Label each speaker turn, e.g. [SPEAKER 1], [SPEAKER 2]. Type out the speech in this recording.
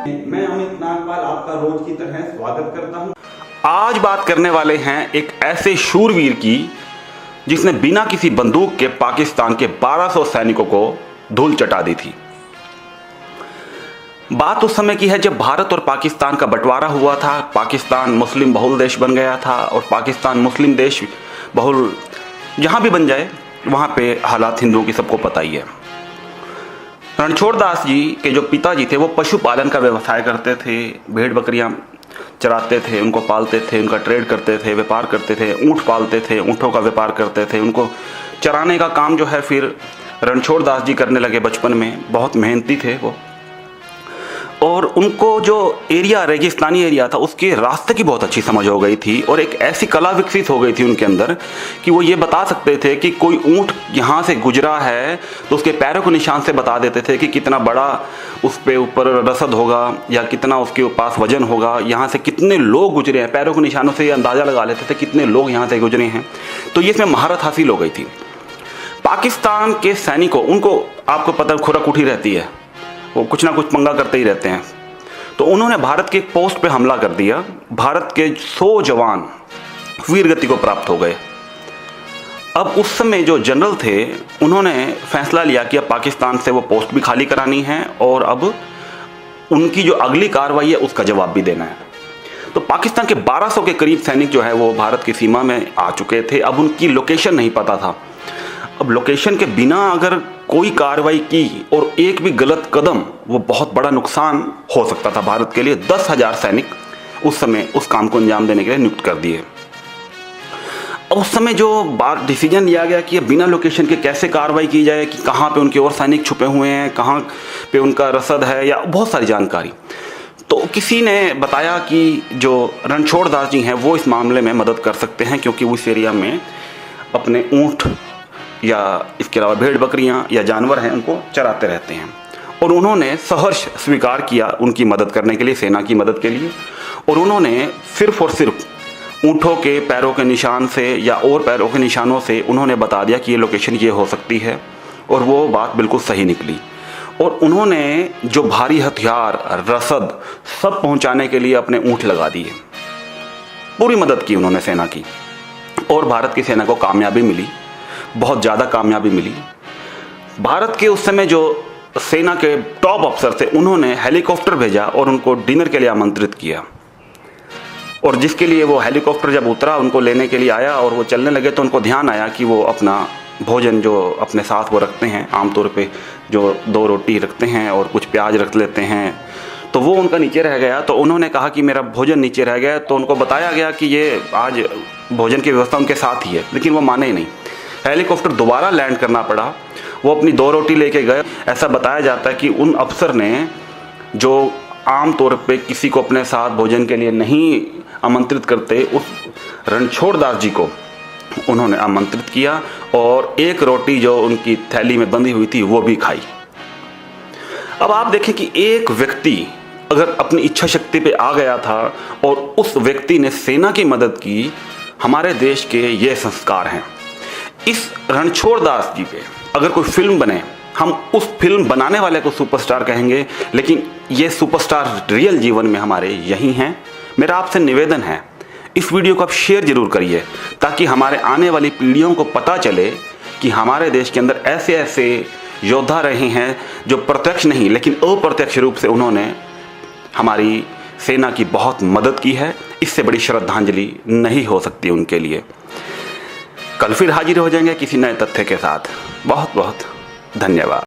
[SPEAKER 1] मैं अमित नागपाल आपका रोज की तरह स्वागत करता हूं। आज बात करने वाले हैं एक ऐसे शूरवीर की जिसने बिना किसी बंदूक के पाकिस्तान के 1200 सैनिकों को धूल चटा दी थी। बात उस समय की है जब भारत और पाकिस्तान का बंटवारा हुआ था। पाकिस्तान मुस्लिम बहुल देश बन गया था और पाकिस्तान मुस्लिम देश बहुल जहां भी बन जाए वहां पे हालात हिंदुओं की सबको पता ही है। रणछोड़ दास जी के जो पिताजी थे वो पशुपालन का व्यवसाय करते थे, भेड़ बकरियां चराते थे, उनको पालते थे, उनका ट्रेड करते थे, व्यापार करते थे, ऊँट पालते थे, ऊँटों का व्यापार करते थे। उनको चराने का काम जो है फिर रणछोड़ दास जी करने लगे बचपन में। बहुत मेहनती थे वो, और उनको जो एरिया रेगिस्तानी एरिया था उसके रास्ते की बहुत अच्छी समझ हो गई थी और एक ऐसी कला विकसित हो गई थी उनके अंदर कि वो ये बता सकते थे कि कोई ऊँट यहाँ से गुजरा है तो उसके पैरों के निशान से बता देते थे कि कितना बड़ा उस पे ऊपर रसद होगा या कितना उसके पास वजन होगा, यहाँ से कितने लोग गुजरे हैं। पैरों के निशानों से अंदाज़ा लगा लेते थे कितने लोग यहाँ से गुजरे हैं। तो ये इसमें महारत हासिल हो गई थी। पाकिस्तान के सैनिकों, उनको आपको पता खुराक उठी रहती है, वो कुछ ना कुछ पंगा करते ही रहते हैं। तो उन्होंने भारत के एक पोस्ट पे हमला कर दिया। भारत के 100 जवान वीर गति को प्राप्त हो गए। अब उस समय जो जनरल थे उन्होंने फैसला लिया कि अब पाकिस्तान से वो पोस्ट भी खाली करानी है और अब उनकी जो अगली कार्रवाई है उसका जवाब भी देना है। तो पाकिस्तान के 1200 के करीब सैनिक जो है वो भारत की सीमा में आ चुके थे। अब उनकी लोकेशन नहीं पता था। अब लोकेशन के बिना अगर कोई कार्रवाई की और एक भी गलत कदम, वो बहुत बड़ा नुकसान हो सकता था भारत के लिए। 10,000 सैनिक उस समय उस काम को अंजाम देने के लिए नियुक्त कर दिए। अब उस समय जो डिसीजन लिया गया कि बिना लोकेशन के कैसे कार्रवाई की जाए, कि कहाँ पे उनके और सैनिक छुपे हुए हैं, कहाँ पे उनका रसद है, या बहुत सारी जानकारी। तो किसी ने बताया कि जो रणछोड़ दास जी हैं वो इस मामले में मदद कर सकते हैं, क्योंकि उस एरिया में अपने ऊँट या इसके अलावा भेड़ बकरियां या जानवर हैं उनको चराते रहते हैं। और उन्होंने सहर्ष स्वीकार किया उनकी मदद करने के लिए, सेना की मदद के लिए। और उन्होंने सिर्फ और सिर्फ ऊँटों के पैरों के निशान से या और पैरों के निशानों से उन्होंने बता दिया कि ये लोकेशन ये हो सकती है, और वो बात बिल्कुल सही निकली। और उन्होंने जो भारी हथियार, रसद सब पहुँचाने के लिए अपने ऊँट लगा दिए। पूरी मदद की उन्होंने सेना की, और भारत की सेना को कामयाबी मिली, बहुत ज़्यादा कामयाबी मिली। भारत के उस समय जो सेना के टॉप अफसर थे उन्होंने हेलीकॉप्टर भेजा और उनको डिनर के लिए आमंत्रित किया। और जिसके लिए वो हेलीकॉप्टर जब उतरा, उनको लेने के लिए आया और वो चलने लगे, तो उनको ध्यान आया कि वो अपना भोजन जो अपने साथ वो रखते हैं, आमतौर पे जो 2 रोटी रखते हैं और कुछ प्याज रख लेते हैं, तो वो उनका नीचे रह गया। तो उन्होंने कहा कि मेरा भोजन नीचे रह गया। तो उनको बताया गया कि ये आज भोजन की व्यवस्था उनके साथ ही है, लेकिन वो माने ही नहीं। हेलीकॉप्टर दोबारा लैंड करना पड़ा। वो अपनी 2 रोटी लेके गए। ऐसा बताया जाता है कि उन अफसर ने, जो आम तौर पे किसी को अपने साथ भोजन के लिए नहीं आमंत्रित करते, उस रणछोड़ दास जी को उन्होंने आमंत्रित किया और 1 रोटी जो उनकी थैली में बंधी हुई थी वो भी खाई। अब आप देखें कि एक व्यक्ति अगर अपनी इच्छा शक्ति पे आ गया था और उस व्यक्ति ने सेना की मदद की, हमारे देश के ये संस्कार हैं। इस रणछोड़ दास जी पे अगर कोई फिल्म बने, हम उस फिल्म बनाने वाले को सुपरस्टार कहेंगे, लेकिन ये सुपरस्टार रियल जीवन में हमारे यही हैं। मेरा आपसे निवेदन है, इस वीडियो को आप शेयर जरूर करिए, ताकि हमारे आने वाली पीढ़ियों को पता चले कि हमारे देश के अंदर ऐसे ऐसे योद्धा रहे हैं जो प्रत्यक्ष नहीं लेकिन अप्रत्यक्ष रूप से उन्होंने हमारी सेना की बहुत मदद की है। इससे बड़ी श्रद्धांजलि नहीं हो सकती उनके लिए। कल फिर हाजिर हो जाएंगे किसी नए तथ्य के साथ। बहुत बहुत धन्यवाद।